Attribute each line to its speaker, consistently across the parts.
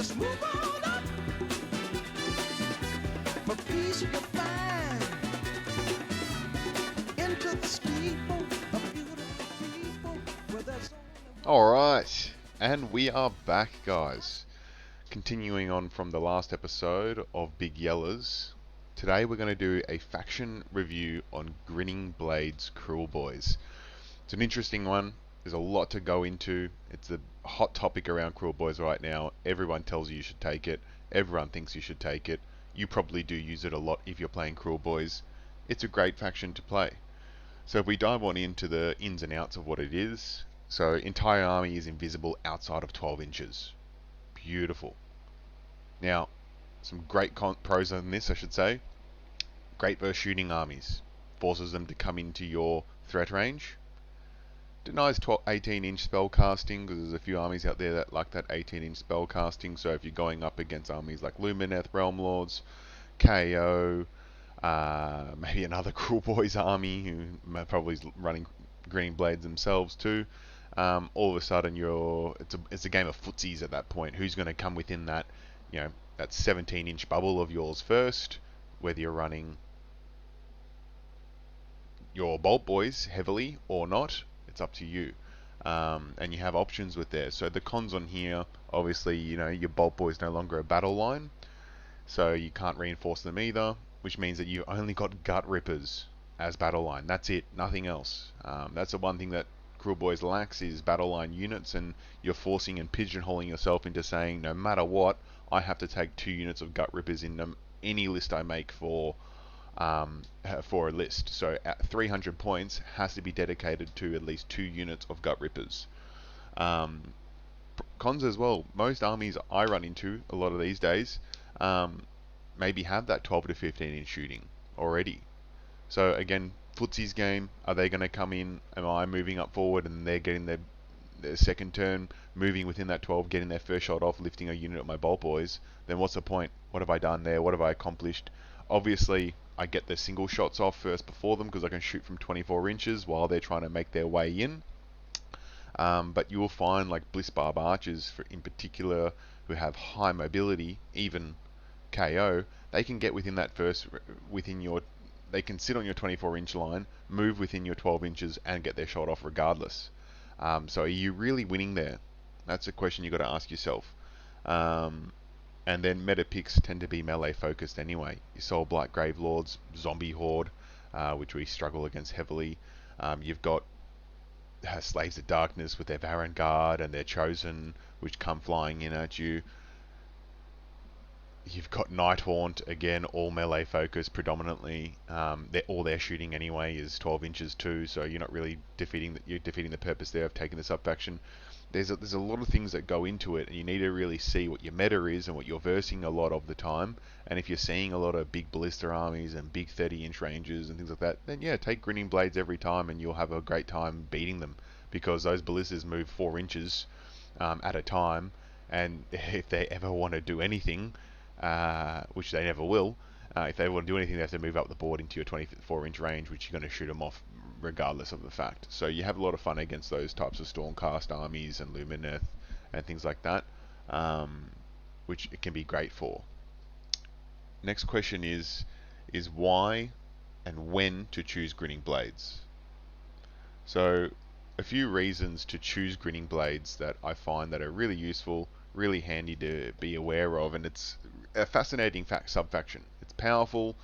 Speaker 1: Just move on up. For peace you'll find into the steeple of beautiful people where there's
Speaker 2: Alright, and we are back, guys. Continuing on from the last episode of Big Yellers, today we're going to do a faction review on Grinnin Blades Kruleboyz. It's an interesting one. There's a lot to go into. It's a hot topic around Kruleboyz right now. Everyone tells you should take it. Everyone thinks you should take it. You probably do use it a lot if you're playing Kruleboyz. It's a great faction to play. So if we dive on into the ins and outs of what it is. So entire army is invisible outside of 12 inches. Beautiful. Now, some great pros on this, I should say. Great versus shooting armies. Forces them to come into your threat range. Denies 18-inch spell casting, because there's a few armies out there that like that 18-inch spell casting. So if you're going up against armies like Lumineth, Realm Lords, KO, maybe another Kruleboyz army who probably is running Grinnin Blades themselves too, all of a sudden it's a game of footsies at that point. Who's going to come within that, that 17-inch bubble of yours first? Whether you're running your Bolt Boys heavily or not, it's up to you. And you have options with there. So the cons on here, obviously, your Bolt Boys no longer a battle line, so you can't reinforce them either, which means that you only got Gut Rippers as battle line. That's it, nothing else. That's the one thing that Kruleboyz lacks is battle line units, and you're forcing and pigeonholing yourself into saying no matter what, I have to take 2 units of Gut Rippers in any list I make for a list. So at 300 points has to be dedicated to at least 2 units of Gut Rippers. Cons as well. Most armies I run into a lot of these days maybe have that 12 to 15 inch shooting already. So again, footsie's game. Are they going to come in? Am I moving up forward and they're getting their second turn, moving within that 12, getting their first shot off, lifting a unit of my Bolt Boys? Then what's the point? What have I done there? What have I accomplished? Obviously, I get the single shots off first before them because I can shoot from 24 inches while they're trying to make their way in. But you will find like Blissbarb Archers in particular, who have high mobility, even KO, they can get within that first, they can sit on your 24 inch line, move within your 12 inches and get their shot off regardless. So are you really winning there? That's a question you've got to ask yourself. And then meta picks tend to be melee focused anyway. Your Soul Blight Grave Lords, Zombie Horde, which we struggle against heavily. You've got Slaves of Darkness with their Varangard and their Chosen, which come flying in at you. You've got Nighthaunt, again, all melee focused predominantly. All their shooting anyway is 12 inches too, so you're not really defeating the purpose there of taking the subfaction. There's a lot of things that go into it, and you need to really see what your meta is and what you're versing a lot of the time. And if you're seeing a lot of big ballista armies and big 30-inch ranges and things like that, then yeah, take Grinnin Blades every time and you'll have a great time beating them, because those ballistas move 4 inches at a time, and if they ever want to do anything, which they never will, if they want to do anything, they have to move up the board into your 24-inch range, which you're going to shoot them off regardless of the fact. So you have a lot of fun against those types of Stormcast armies and Lumineth and things like that, which it can be great for. Next question is why and when to choose Grinnin Blades. So a few reasons to choose Grinnin Blades that I find that are really useful, really handy to be aware of, and it's a fascinating subfaction. It's powerful.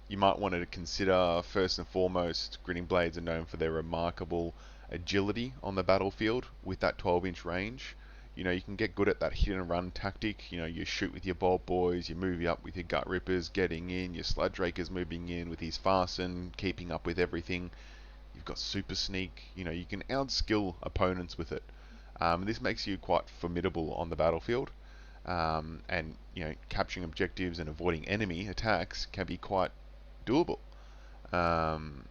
Speaker 2: You might want to consider, first and foremost, Grinnin Blades are known for their remarkable agility on the battlefield with that 12-inch range. You can get good at that hit and run tactic. You shoot with your Bolt Boys, you move up with your Gut Rippers, getting in, your Sludge Rakers moving in with his Fasten, keeping up with everything. You've got Super Sneak. You can outskill opponents with it. This makes you quite formidable on the battlefield. And capturing objectives and avoiding enemy attacks can be quite doable. And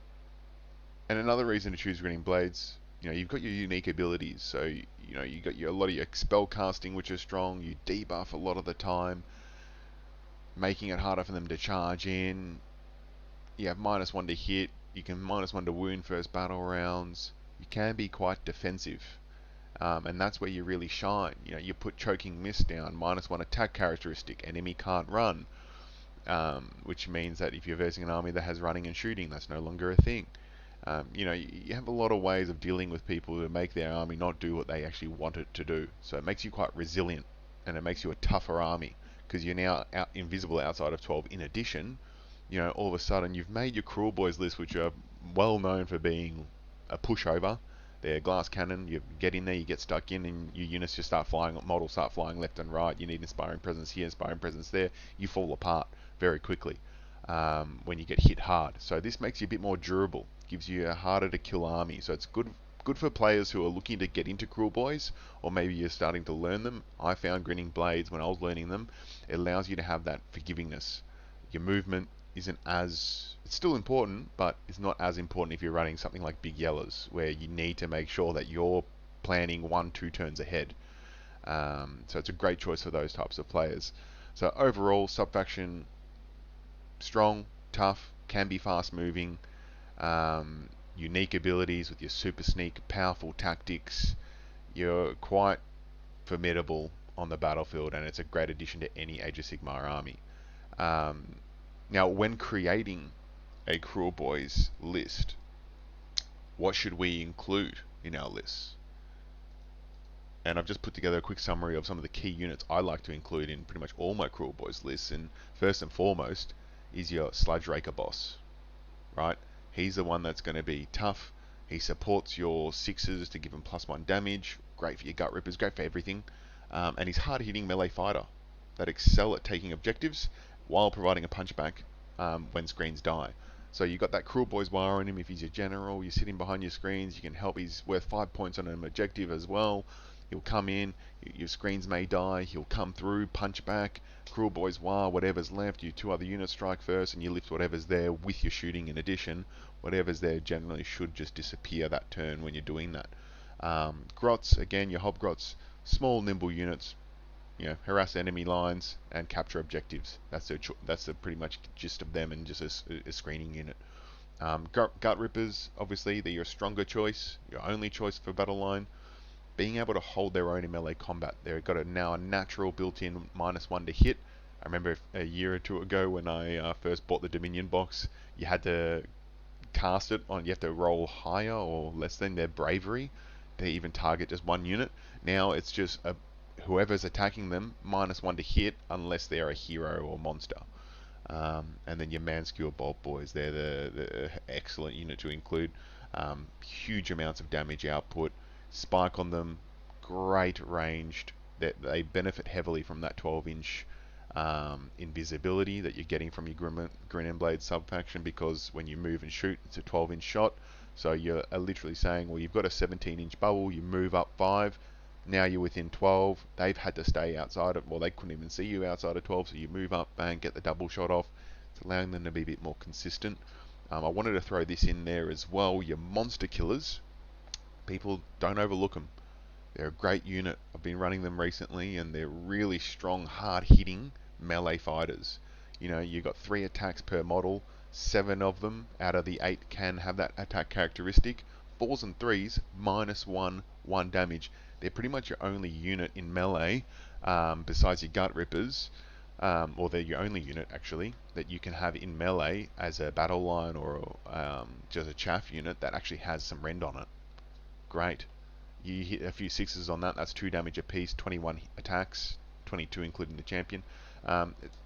Speaker 2: another reason to choose Grinnin Blades, you've got your unique abilities. So you got a lot of your spell casting, which is strong. You debuff a lot of the time, making it harder for them to charge in. You have -1 to hit. You can -1 to wound first battle rounds. You can be quite defensive. and that's where you really shine. You know, you put choking mist down, -1 attack characteristic, enemy can't run, which means that if you're versing an army that has running and shooting, that's no longer a thing. You know, you have a lot of ways of dealing with people to make their army not do what they actually want it to do. So it makes you quite resilient, and it makes you a tougher army, because you're now invisible outside of 12. In addition, you know, all of a sudden you've made your Kruleboyz list, which are well known for being a pushover. They're glass cannon. You get in there, you get stuck in, and your units just start flying. Models start flying left and right. You need inspiring presence here, inspiring presence there. You fall apart very quickly when you get hit hard. So this makes you a bit more durable. Gives you a harder to kill army. So it's good for players who are looking to get into Kruleboyz, or maybe you're starting to learn them. I found Grinnin Blades when I was learning them. It allows you to have that forgivingness. Your movement isn't as, it's still important, but it's not as important if you're running something like Big Yellows, where you need to make sure that you're planning 1-2 turns ahead. So it's a great choice for those types of players. So overall, subfaction, strong, tough, can be fast moving, unique abilities with your super sneak, powerful tactics. You're quite formidable on the battlefield, and it's a great addition to any Age of Sigmar army. Now, when creating a Kruleboyz list, what should we include in our lists? And I've just put together a quick summary of some of the key units I like to include in pretty much all my Kruleboyz lists. And first and foremost is your Sludge Raker boss, right? He's the one that's going to be tough. He supports your sixes to give him +1 damage. Great for your gut rippers, great for everything. And he's hard-hitting melee fighter that excel at taking objectives while providing a punchback when screens die. So you got that Kruleboyz wire on him. If he's your general, you're sitting behind your screens, you can help. He's worth 5 points on an objective as well. He'll come in, your screens may die, he'll come through, punch back, Kruleboyz wire, whatever's left, you 2 other units strike first, and you lift whatever's there with your shooting in addition. Whatever's there generally should just disappear that turn when you're doing that. Grots, again, your HobGRS, small nimble units, you know, harass enemy lines and capture objectives. That's the pretty much gist of them, and just a screening unit. Gut rippers, obviously, they're your stronger choice, your only choice for battle line. Being able to hold their own in melee combat. They've got now a natural built-in -1 to hit. I remember a year or 2 ago when I first bought the Dominion box, you had to cast it on, you have to roll higher or less than their bravery to even target just 1 unit. Now it's just whoever's attacking them, -1 to hit unless they're a hero or monster. And then your Manskewer Bolt Boys, they're the excellent unit to include. Huge amounts of damage output. Spike on them, great ranged. They benefit heavily from that 12-inch invisibility that you're getting from your Grinnin Blades subfaction, because when you move and shoot, it's a 12-inch shot. So you're literally saying, well, you've got a 17-inch bubble, you move up 5, now you're within 12. They've had to stay outside of, well, they couldn't even see you outside of 12, so you move up, bang, get the double shot off. It's allowing them to be a bit more consistent. I wanted to throw this in there as well, your monster killers. People don't overlook them. They're a great unit. I've been running them recently, and they're really strong, hard-hitting melee fighters. You know, you've got 3 attacks per model. 7 of them out of the 8 can have that attack characteristic. 4s and 3s, -1 damage. They're pretty much your only unit in melee, besides your gut rippers, or they're your only unit actually that you can have in melee as a battle line or just a chaff unit that actually has some rend on it. Great. You hit a few 6s on that, that's 2 damage apiece, 21 attacks, 22 including the champion.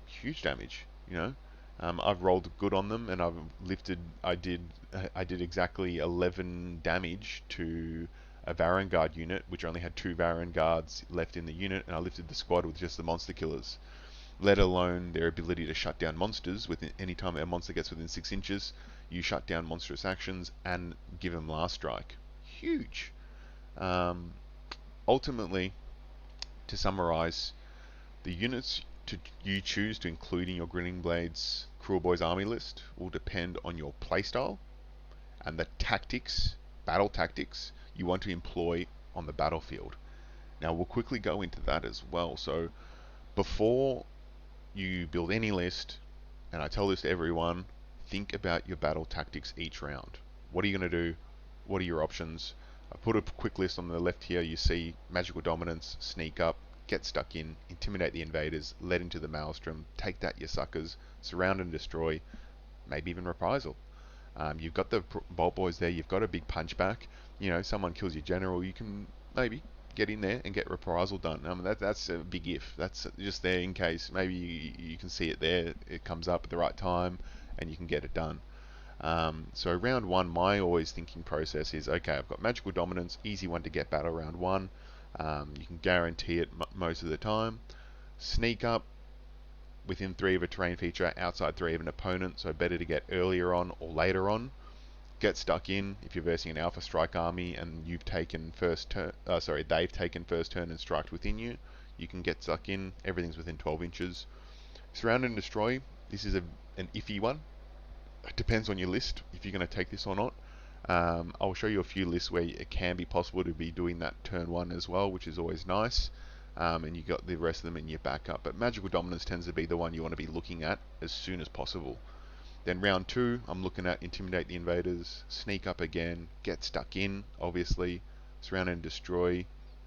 Speaker 2: Huge damage, you know. I've rolled good on them, and I've lifted, I did exactly 11 damage to a Varangard unit, which only had 2 Varangards left in the unit, and I lifted the squad with just the monster killers. Let alone their ability to shut down monsters. Within any time a monster gets within 6 inches, you shut down monstrous actions and give them last strike. Huge. Ultimately, to summarize, the units you choose to include in your Grinnin Blades Kruleboyz army list will depend on your playstyle and the tactics, battle tactics, you want to employ on the battlefield. Now we'll quickly go into that as well. So before you build any list, and I tell this to everyone, think about your battle tactics each round. What are you going to do? What are your options? I put a quick list on the left here. You see Magical Dominance, Sneak Up, Get Stuck In, Intimidate the Invaders, Led into the Maelstrom, Take That You Suckers, Surround and Destroy, maybe even Reprisal. You've got the Bolt Boys there, you've got a big punchback. You know, someone kills your general, you can maybe get in there and get Reprisal done. That's a big if. That's just there in case. Maybe you can see it there, it comes up at the right time, and you can get it done. So round one, my always thinking process is, okay, I've got Magical Dominance, easy one to get battle round one. You can guarantee it most of the time. Sneak Up, within 3 of a terrain feature, outside 3 of an opponent, so better to get earlier on or later on. Get Stuck In if you're versing an Alpha Strike army and you've taken first turn, they've taken first turn and striked within you. You can get stuck in. Everything's within 12 inches. Surround and Destroy. This is an iffy one. It depends on your list if you're going to take this or not. I'll show you a few lists where it can be possible to be doing that turn 1 as well, which is always nice. And you got the rest of them in your backup. But Magical Dominance tends to be the one you want to be looking at as soon as possible. Then round 2, I'm looking at Intimidate the Invaders, Sneak Up again, Get Stuck In, obviously, Surround and Destroy,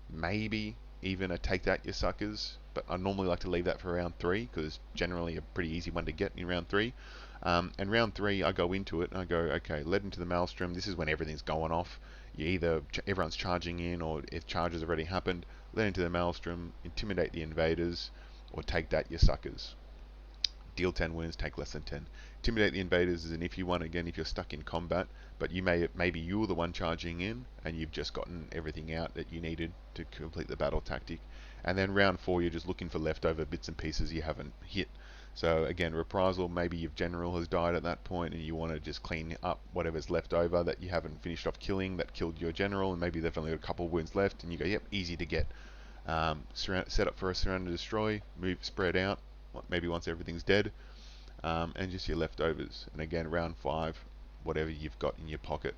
Speaker 2: maybe even a Take That You Suckers, but I normally like to leave that for round 3 because it's generally a pretty easy one to get in round 3. And round 3, I go into it and I go, okay, Led into the Maelstrom. This is when everything's going off. Everyone's charging in, or if charges already happened, Led into the Maelstrom, Intimidate the Invaders, or Take That You Suckers. Deal 10 wounds, take less than 10. Intimidate the Invaders is an iffy one again if you're stuck in combat, but maybe you're the one charging in and you've just gotten everything out that you needed to complete the battle tactic. And then round 4, you're just looking for leftover bits and pieces you haven't hit. So again, Reprisal, maybe your general has died at that point and you want to just clean up whatever's left over that you haven't finished off killing that killed your general, and maybe they've only got a couple of wounds left, and you go, yep, easy to get. Set up for a Surround and Destroy, move, spread out, maybe once everything's dead, and just your leftovers. And again, round 5, whatever you've got in your pocket.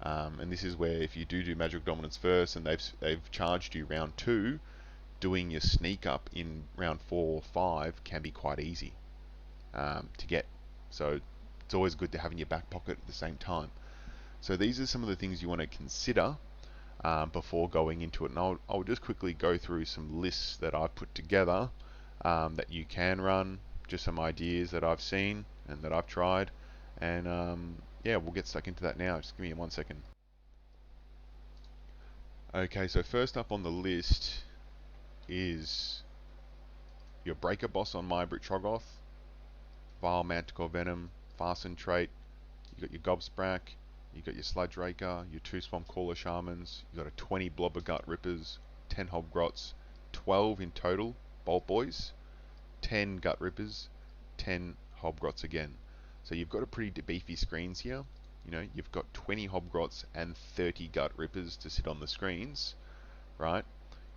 Speaker 2: And this is where if you do Magical Dominance first and they've charged you round 2, doing your Sneak Up in round 4 or 5 can be quite easy to get. So it's always good to have in your back pocket at the same time. So these are some of the things you want to consider before going into it. And I'll just quickly go through some lists that I've put together that you can run, just some ideas that I've seen and that I've tried, and yeah, we'll get stuck into that now. Just give me 1 second. Okay, so first up on the list is your Breaker Boss on Mybrit Troggoth, Vile Manticore Venom, Fasten Trait, you got your Gobsprack, you got your Sludge Raker, your 2 Swamp Caller Shamans, you got a 20 Blobber Gut Rippers, 10 HobGRS, 12 in total Bolt Boys, 10 Gut Rippers, 10 HobGRS again. So you've got a pretty beefy screens here. You know, you've got 20 HobGRS and 30 Gut Rippers to sit on the screens, right?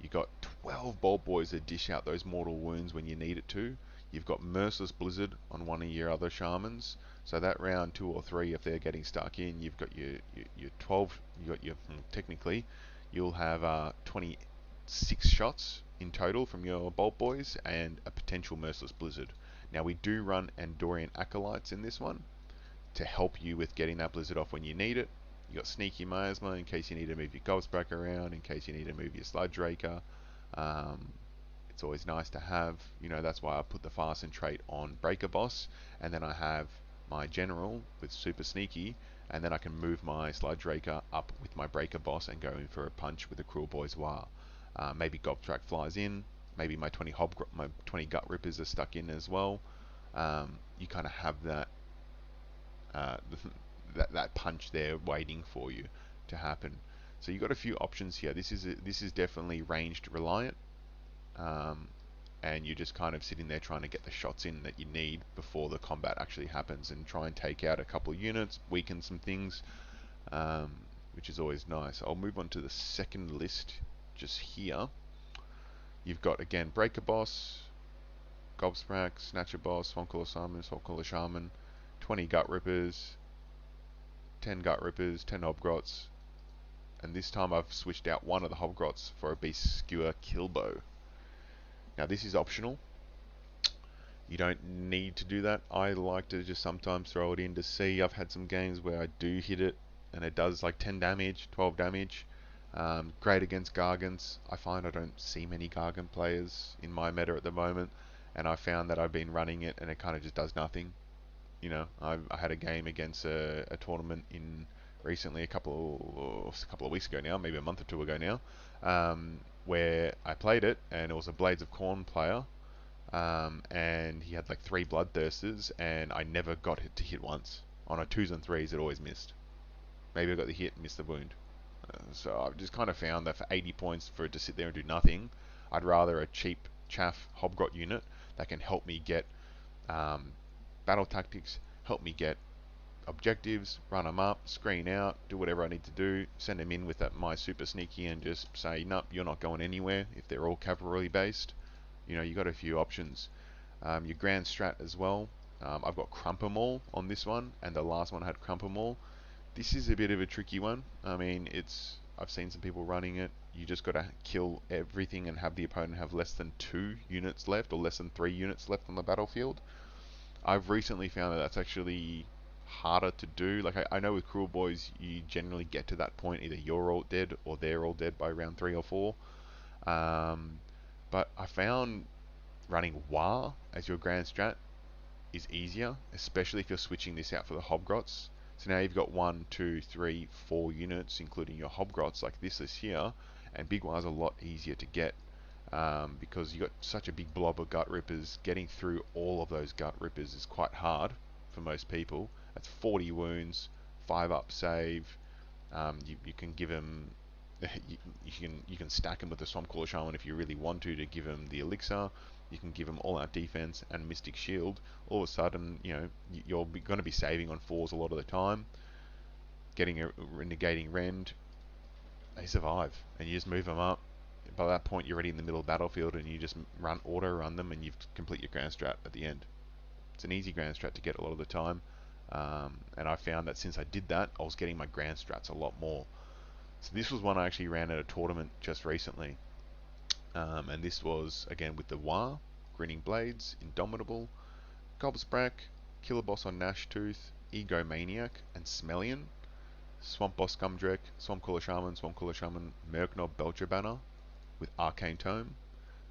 Speaker 2: You've got 12 Bolt Boys that dish out those mortal wounds when you need it to. You've got Merciless Blizzard on one of your other Shamans. So that round 2 or 3, if they're getting stuck in, you've got your 12, technically, you'll have 26 shots in total from your Bolt Boys and a potential Merciless Blizzard. Now we do run Andorian Acolytes in this one to help you with getting that Blizzard off when you need it. You got Sneaky Miasma in case you need to move your Gobsprack around, in case you need to move your Sludge Raker. It's always nice to have, you know, that's why I put the Fasten Trait on Breaker Boss, and then I have my General with Super Sneaky, and then I can move my Sludge Raker up with my Breaker Boss and go in for a punch with the Kruleboyz. Maybe Gobsprack flies in, maybe my 20 Gut Rippers are stuck in as well. You kind of have that that punch there waiting for you to happen. So you've got a few options here. This is definitely ranged reliant, and you're just kind of sitting there trying to get the shots in that you need before the combat actually happens, and try and take out a couple of units, weaken some things, which is always nice. I'll move on to the second list just here. You've got again Breaker Boss, Gobsprack, Snatcher Boss, Swamp Shaman, 20 Gut Rippers, 10 Gut Rippers, 10 HobGRS, and this time I've switched out one of the HobGRS for a Beast Skewer Killbow. Now this is optional. You don't need to do that. I like to just sometimes throw it in to see. I've had some games where I do hit it and it does like 10 damage, 12 damage, Great against Gargants. I find I don't see many Gargant players in my meta at the moment, and I found that I've been running it and it kind of just does nothing. You know, I had a game against a tournament in recently, a couple of weeks ago now, maybe a month or two ago now, where I played it and it was a Blades of Corn player, and he had like 3 Bloodthirsters, and I never got it to hit once. On a 2s and 3s, it always missed. Maybe I got the hit and missed the wound. So I've just kind of found that for 80 points for it to sit there and do nothing, I'd rather a cheap chaff HobGRS unit that can help me get battle tactics, help me get objectives, run them up, screen out, do whatever I need to do, send them in with that my super sneaky and just say, nope, you're not going anywhere if they're all cavalry based. You know, you got a few options. Your Grand Strat as well. I've got Crump 'em all on this one, and the last one had Crump 'em all. This is a bit of a tricky one. I mean, I've seen some people running it. You just got to kill everything and have the opponent have less than 2 units left or less than 3 units left on the battlefield. I've recently found that that's actually harder to do. Like I know with Kruleboyz, you generally get to that point, either you're all dead or they're all dead by round 3 or 4. But I found running War as your Grand Strat is easier, especially if you're switching this out for the HobGRS. So now you've got 1, 2, 3, 4 units, including your HobGRS like this here, and Big War's a lot easier to get because you've got such a big blob of Gut Rippers. Getting through all of those Gut Rippers is quite hard for most people. That's 40 wounds, 5 up save. You can give them, you can stack them with the Swampcrawler Shaman if you really want to give them the elixir. You can give them all out defense and Mystic Shield. All of a sudden, you know, you're going to be saving on 4s a lot of the time. Getting a negating rend, they survive, and you just move them up. By that point, you're already in the middle of the battlefield, and you just auto run them, and you've complete your Grand Strat at the end. It's an easy Grand Strat to get a lot of the time, and I found that since I did that, I was getting my Grand Strats a lot more. So this was one I actually ran at a tournament just recently. And this was, again, with the War, Grinnin Blades, Indomitable, Gobsbrack, Killer Boss on Gnashtooth, Egomaniac, and Smellian, Swamp Boss Gumdrek, Swampcrawler Shaman, Merknob Belcher Banner, with Arcane Tome.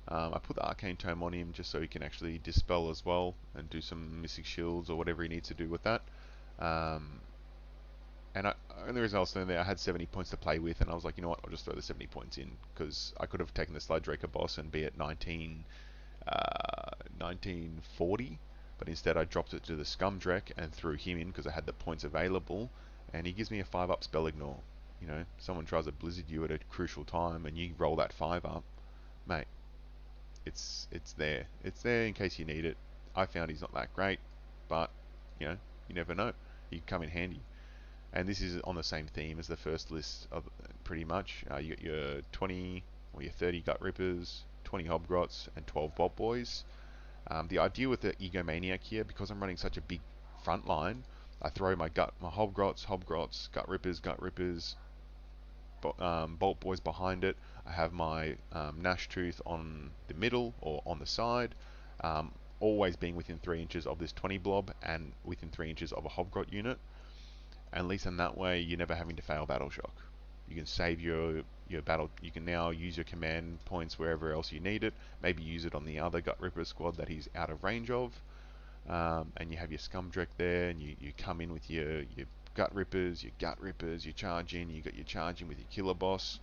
Speaker 2: I put the Arcane Tome on him just so he can actually dispel as well, and do some Mystic Shields or whatever he needs to do with that. And only reason I was standing there, I had 70 points to play with, and I was like, you know what, I'll just throw the 70 points in, because I could have taken the Sludge Raker boss and be at 1940, but instead I dropped it to the Scumdrek and threw him in because I had the points available, and he gives me a 5-up Spell Ignore. You know, someone tries to blizzard you at a crucial time, and you roll that 5-up, mate, it's there. It's there in case you need it. I found he's not that great, but, you know, you never know. He can come in handy. And this is on the same theme as the first list, of pretty much. You got your 20 or your 30 Gut Rippers, 20 HobGRS, and 12 Bolt Boys. The idea with the Egomaniac here, because I'm running such a big front line, I throw my HobGRS, Gut Rippers, Bolt Boys behind it. I have my Gnashtooth on the middle or on the side, always being within 3 inches of this 20 blob and within 3 inches of a HobGRS unit. At least in that way, you're never having to fail Battle Shock. You can save your battle. You can now use your command points wherever else you need it. Maybe use it on the other Gut Ripper squad that he's out of range of. And you have your Scumdrek there, and you come in with your Gut Rippers, you charge in. You got your charge in with your Killer Boss.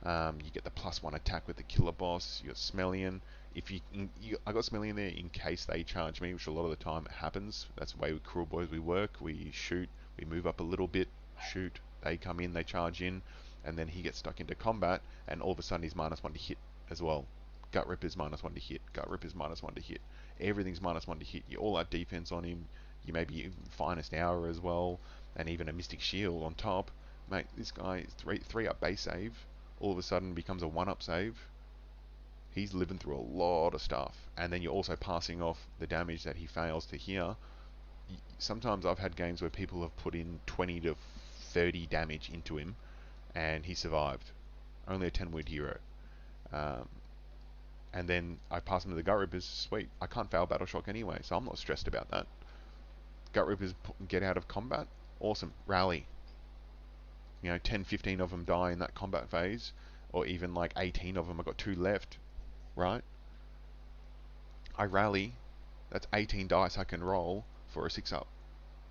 Speaker 2: You get the +1 attack with the Killer Boss. You got Smellian. I got Smellian there in case they charge me, which a lot of the time it happens. That's the way with Kruleboyz we work. We shoot. We move up a little bit, shoot, they come in, they charge in, and then he gets stuck into combat, and all of a sudden he's -1 to hit as well. Gut Ripper's -1 to hit, Gut Ripper's -1 to hit. Everything's -1 to hit. You all out defense on him. You maybe Finest Hour as well, and even a Mystic Shield on top. Mate, this guy is 3-up base save, all of a sudden becomes a 1-up save. He's living through a lot of stuff, and then you're also passing off the damage that he fails to hear. Sometimes I've had games where people have put in 20 to 30 damage into him, and he survived. Only a 10 wound hero. And then I pass him to the Gut Rippers. Sweet, I can't fail Battle Shock anyway, so I'm not stressed about that. Gut Rippers get out of combat. Awesome. Rally. 10, 15 of them die in that combat phase, or even like 18 of them, I've got 2 left, right? I rally, that's 18 dice I can roll for a 6-up.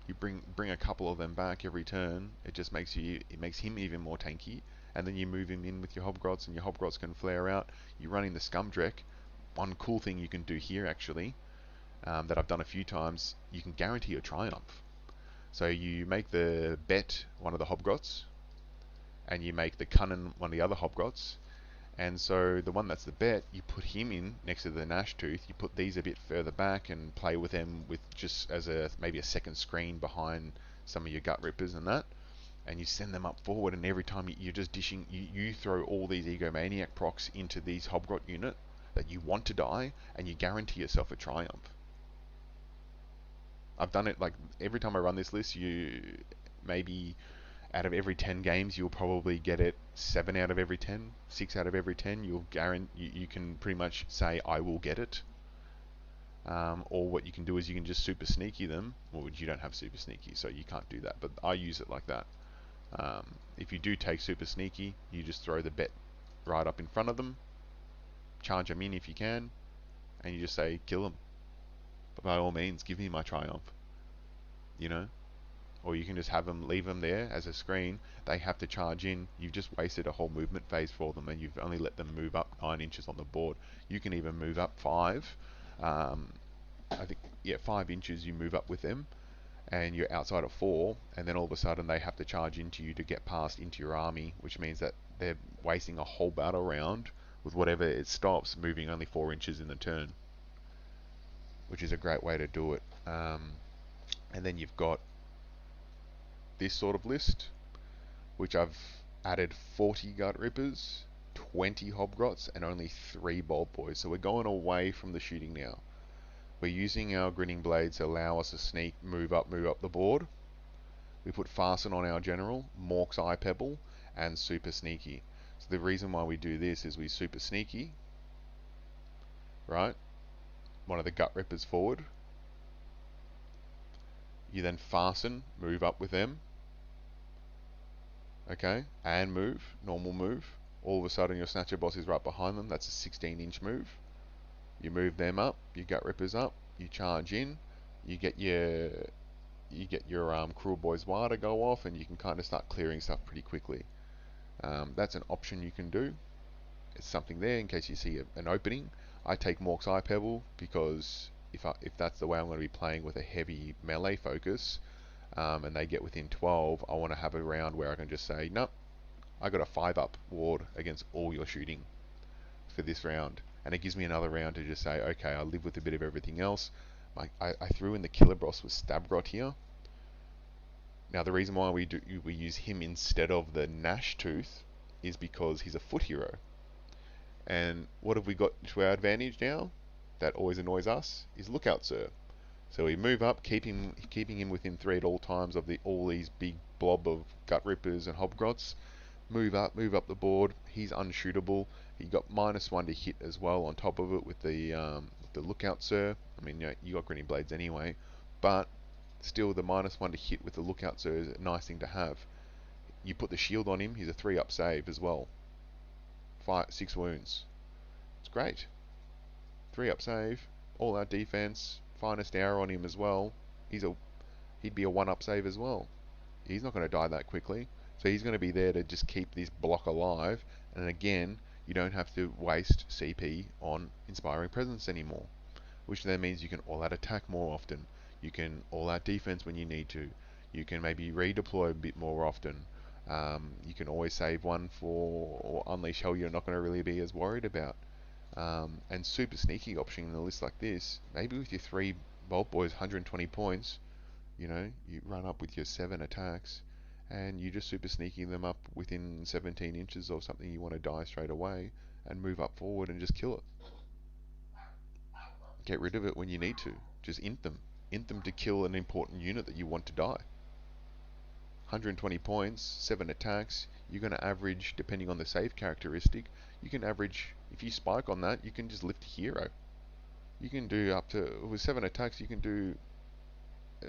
Speaker 2: You bring a couple of them back every turn, it makes him even more tanky, and then you move him in with your HobGRS, and your HobGRS can flare out. You're running the Scumdrek. One cool thing you can do here, actually, that I've done a few times, you can guarantee a triumph. So you make the Bet one of the HobGRS, and you make the Cunnin one of the other HobGRS, and so the one that's the Bet, you put him in next to the Gnash Tooth, you put these a bit further back and play with them with just as maybe a second screen behind some of your Gut Rippers and that, and you send them up forward, and every time you're just dishing, you throw all these Egomaniac procs into these HobGRS unit that you want to die, and you guarantee yourself a triumph. I've done it like every time I run this list, maybe out of every 10 games, you'll probably get it 7 out of every 10, 6 out of every 10. You can pretty much say, I will get it. Or what you can do is you can just super sneaky them. Well, you don't have super sneaky, so you can't do that, but I use it like that. If you do take super sneaky, you just throw the Bet right up in front of them, charge them in if you can, and you just say, kill them. But by all means, give me my triumph. Or you can just leave them there as a screen. They have to charge in. You've just wasted a whole movement phase for them, and you've only let them move up 9 inches on the board. You can even move up 5. I think, 5 inches you move up with them, and you're outside of 4, and then all of a sudden they have to charge into you to get past into your army, which means that they're wasting a whole battle round with whatever it stops, moving only 4 inches in the turn, which is a great way to do it. And then you've got this sort of list, which I've added 40 Gut Rippers, 20 HobGRS, and only 3 Bolt Boys. So we're going away from the shooting now. We're using our Grinnin Blades to allow us to sneak, move up the board. We put Fasten on our General, Mork's Eye Pebble, and Super Sneaky. So the reason why we do this is we Super Sneaky, right? One of the Gut Rippers forward. You then Fasten, move up with them. Okay, and move, normal move. All of a sudden your Snatcher Boss is right behind them. That's a 16-inch move. You move them up, your Gut Rippers up, you charge in, you get your Kruleboyz Wire to go off, and you can kind of start clearing stuff pretty quickly. That's an option you can do. It's something there in case you see an opening. I take Mork's Eye Pebble because if that's the way I'm going to be playing with a heavy melee focus, and they get within 12, I want to have a round where I can just say, nope, I got a 5-up ward against all your shooting for this round. And it gives me another round to just say, okay, I live with a bit of everything else. I threw in the Killer Boss with Stabgrot here. Now the reason why we use him instead of the Gnash Tooth is because he's a foot hero. And what have we got to our advantage now? That always annoys us is Lookout Sir. So we move up, keeping him within 3 at all times of all these big blob of Gut Rippers and HobGRS. Move up the board. He's unshootable. He got -1 to hit as well on top of it with the Lookout Sir. I mean, you got Grinnin Blades anyway, but still the -1 to hit with the Lookout Sir is a nice thing to have. You put the shield on him. He's a 3-up save as well. 6 wounds. It's great. 3-up save. All out defense. Finest hour on him as well. He'd be a 1-up save as well. He's not going to die that quickly. So he's going to be there to just keep this block alive. And again, you don't have to waste CP on Inspiring Presence anymore. Which then means you can all-out attack more often. You can all-out defense when you need to. You can maybe redeploy a bit more often. You can always save one for or unleash hell you're not going to really be as worried about. And super sneaky option in a list like this, maybe with your 3 Bolt Boys 120 points, you run up with your 7 attacks, and you just super sneaking them up within 17 inches of something you want to die straight away, and move up forward and just kill it. Get rid of it when you need to. Just int them. Int them to kill an important unit that you want to die. 120 points, 7 attacks, you're going to average, depending on the save characteristic, you can average, if you spike on that, you can just lift a hero. You can do up to, with 7 attacks, you can do,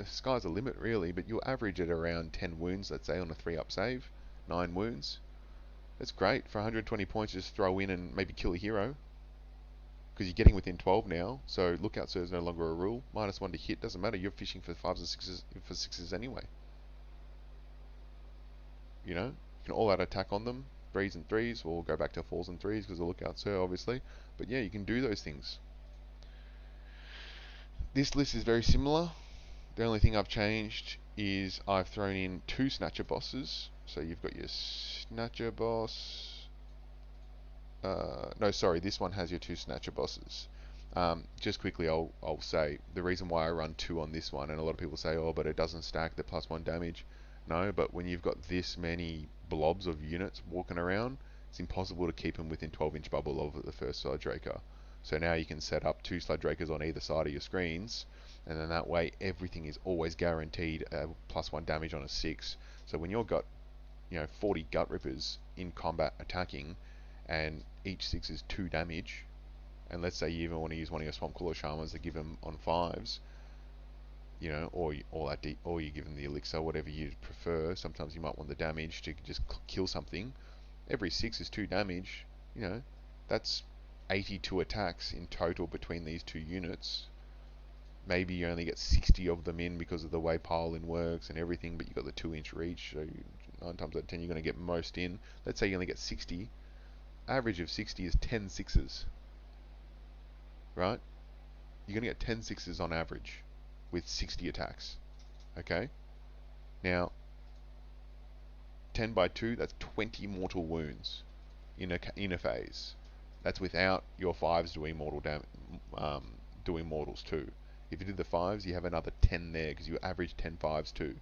Speaker 2: sky's the limit really, but you'll average at around 10 wounds, let's say, on a 3-up save. 9 wounds. That's great. For 120 points, just throw in and maybe kill a hero. Because you're getting within 12 now, so lookout sir is no longer a rule. -1 to hit, doesn't matter, you're fishing for 5s and 6s for 6s anyway. You know, you can all out attack on them, 3s and 3s, or go back to 4s and 3s because of lookout sir, obviously. But yeah, you can do those things. This list is very similar. The only thing I've changed is I've thrown in 2 Snatcher bosses. So you've got your Snatcher boss. No, sorry, this one has your 2 Snatcher bosses. Just quickly, I'll say the reason why I run 2 on this one, and a lot of people say, oh, but it doesn't stack the +1 damage. No, but when you've got this many blobs of units walking around, it's impossible to keep them within 12-inch bubble of the first Sluddraker. So now you can set up 2 Sluddrakers on either side of your screens, and then that way everything is always guaranteed +1 damage on a 6. So when you've got 40 Gut Rippers in combat attacking, and each 6 is 2 damage, and let's say you even want to use one of your Swamp Crawler Shamans to give them on 5s, or you give them the elixir, whatever you prefer. Sometimes you might want the damage to just kill something. Every 6 is 2 damage. That's 82 attacks in total between these 2 units. Maybe you only get 60 of them in because of the way pile-in works and everything, but you got the 2-inch reach, so 9 times out of 10 you're going to get most in. Let's say you only get 60. Average of 60 is 10 6s. Right? You're going to get 10 6s on average with 60 attacks. Okay? Now, 10 by 2, that's 20 mortal wounds in a phase. That's without your 5s doing doing mortals too. If you did the 5s, you have another 10 there because you average 10 5s too.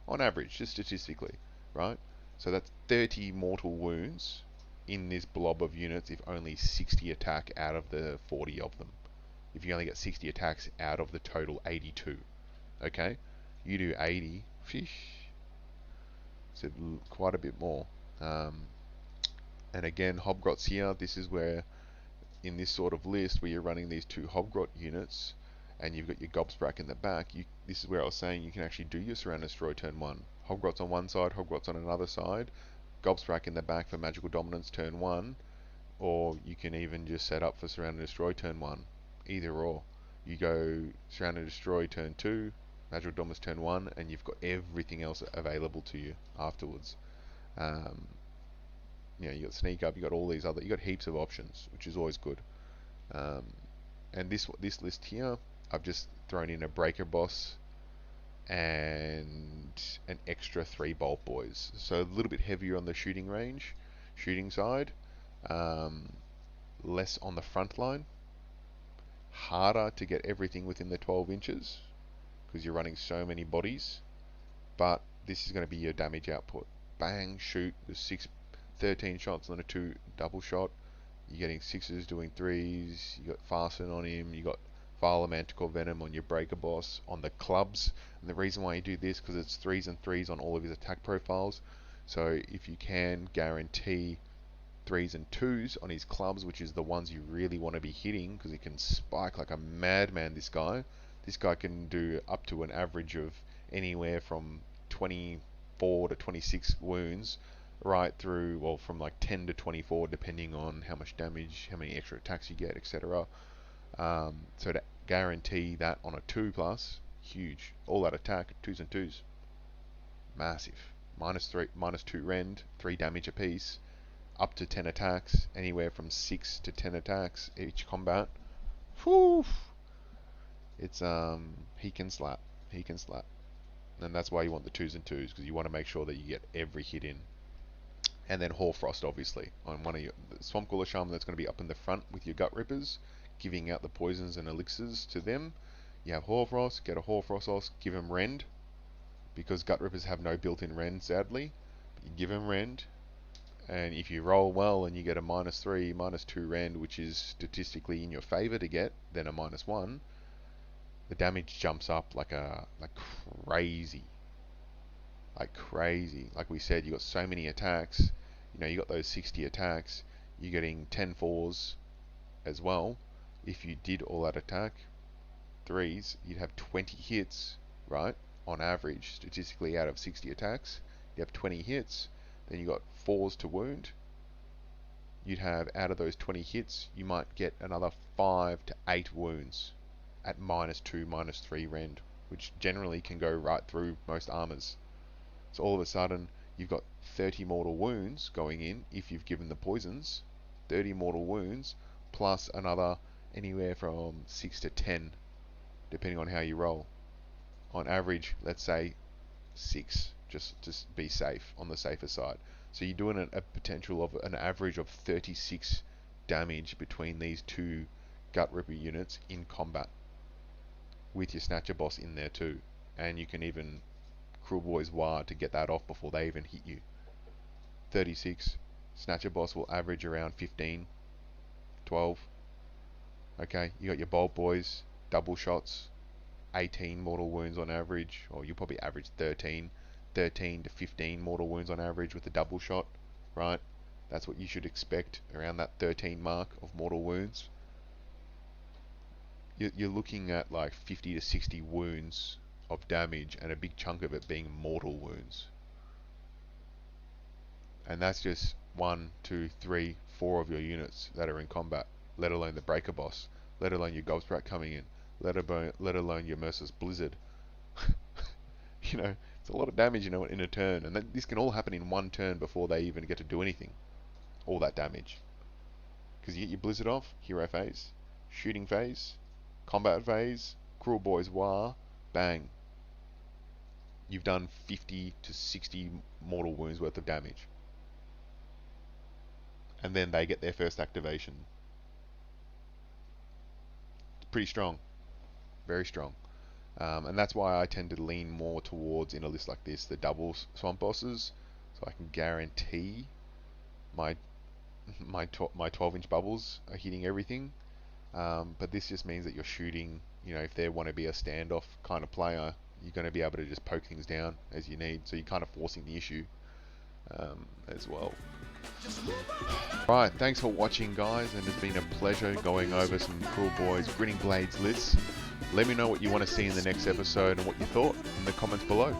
Speaker 2: On average, just statistically. Right? So that's 30 mortal wounds in this blob of units if only 60 attack out of the 40 of them. If you only get 60 attacks out of the total 82. Okay? You do 80, fish. So quite a bit more. And again, HobGRS here, this is where, in this sort of list, where you're running these 2 HobGRS units, and you've got your Gobsprak in the back, this is where I was saying you can actually do your Surround and Destroy turn 1. HobGRS on one side, HobGRS on another side, Gobsprak in the back for Magical Dominance turn 1, or you can even just set up for Surround and Destroy turn 1. Either or. You go Surround and Destroy turn 2, Magical Dominance turn 1, and you've got everything else available to you afterwards. You got Sneak Up, you got all these other, you got heaps of options, which is always good. And this list here, I've just thrown in a Breaker Boss and an extra 3 Bolt Boys. So a little bit heavier on the shooting side, less on the front line, harder to get everything within the 12 inches because you're running so many bodies, but this is going to be your damage output. Bang, shoot, the 13 shots on a 2 double shot. You're getting 6s doing 3s, you got Fasten on him, you got Vial of Manticore Venom on your Breaker Boss, on the clubs. And the reason why you do this, because it's 3s and 3s on all of his attack profiles. So if you can guarantee 3s and 2s on his clubs, which is the ones you really want to be hitting, because he can spike like a madman, this guy. This guy can do up to an average of anywhere from 24 to 26 wounds, right through, well, from like 10 to 24, depending on how much damage, how many extra attacks you get, etc. So to guarantee that on a 2+, huge. All that attack, 2s and 2s. Massive. -2 rend, 3 damage apiece. Up to 10 attacks, anywhere from 6 to 10 attacks each combat. Whew! It's he can slap, and that's why you want the 2s and 2s, because you want to make sure that you get every hit in. And then Hoarfrost, obviously, on one of your Swamp Crawler Shaman that's going to be up in the front with your Gut Rippers, giving out the poisons and elixirs to them. You have Hoarfrost, get a Hoarfrost off, give him rend, because Gut Rippers have no built-in rend, sadly. But you give him rend. And if you roll well and you get a -3, -2 rend, which is statistically in your favor to get, then a -1, the damage jumps up like crazy. Like crazy. Like we said, you got so many attacks. You got those 60 attacks. You're getting 10 4s as well. If you did all that attack, 3s, you'd have 20 hits, right? On average, statistically out of 60 attacks, you have 20 hits. then you got 4s to wound. You'd have, out of those 20 hits, you might get another 5 to 8 wounds at -2, -3 rend, which generally can go right through most armors. So all of a sudden, you've got 30 mortal wounds going in if you've given the poisons, 30 mortal wounds, plus another anywhere from 6 to 10, depending on how you roll. On average, let's say 6, just to be safe, on the safer side. So you're doing a potential of an average of 36 damage between these two Gut Ripper units in combat, with your Snatcher boss in there too. And you can even Kruleboyz War to get that off before they even hit you. 36. Snatcher boss will average around 15, 12. Okay, you got your Bolt Boys, double shots, 18 mortal wounds on average, or you probably average 13 to 15 mortal wounds on average with the double shot, right? That's what you should expect, around that 13 mark of mortal wounds. You're looking at like 50 to 60 wounds of damage, and a big chunk of it being mortal wounds. And that's just 1, 2, 3, 4 of your units that are in combat, let alone the Breaker boss, let alone your Gosack coming in, let alone your Mercer's Blizzard. You know, it's a lot of damage, you know, in a turn, and this can all happen in one turn before they even get to do anything. All that damage, because you get your Blizzard off, hero phase, shooting phase, combat phase, Kruleboyz War, bang. You've done 50 to 60 mortal wounds worth of damage, and then they get their first activation. It's pretty strong, very strong. And that's why I tend to lean more towards, in a list like this, the double swamp bosses, so I can guarantee my 12-inch bubbles are hitting everything. But this just means that you're shooting, you know, if they want to be a standoff kind of player, you're going to be able to just poke things down as you need, so you're kind of forcing the issue as well. Right, thanks for watching, guys, and it's been a pleasure going over some Kruleboyz Grinnin Blades lists. Let me know what you want to see in the next episode and what you thought in the comments below.